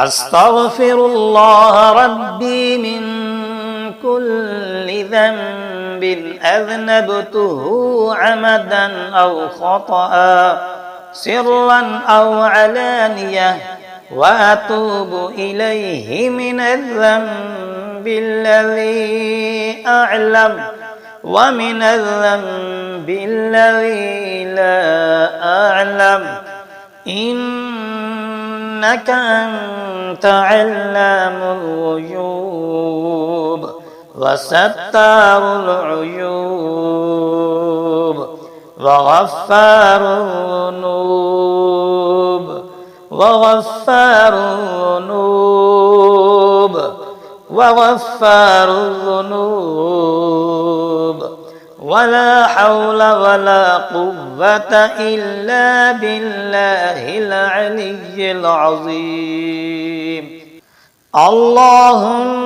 أستغفر الله ربي من كل ذنب أذنبته عمدا أو خطأ سرا أو علانية وأتوب إليه من الذنب الذي أعلم ومن الذنب الذي لا أعلم إنك أنت علام الغيوب وستار العيوب وغفار الذنوب ولا حول ولا قوة إلا بالله العلي العظيم. اللهم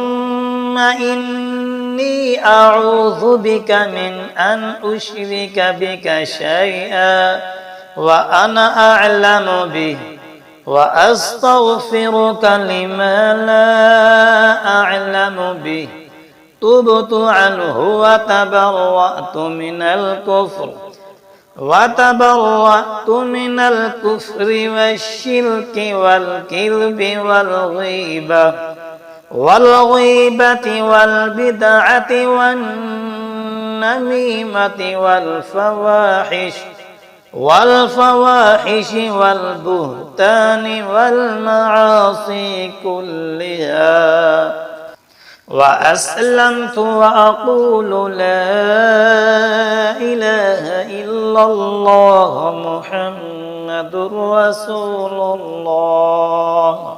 إني أعوذ بك من أن أشرك بك شيئا وأنا أعلم به وأستغفرك لما لا أعلم به تبت عنه وتبرأت من الكفر والشرك والكذب والغيبة والبدعة والنميمة والفواحش والبهتان والمعاصي كلها. وأسلمت وأقول لا إله إلا الله محمد رسول الله.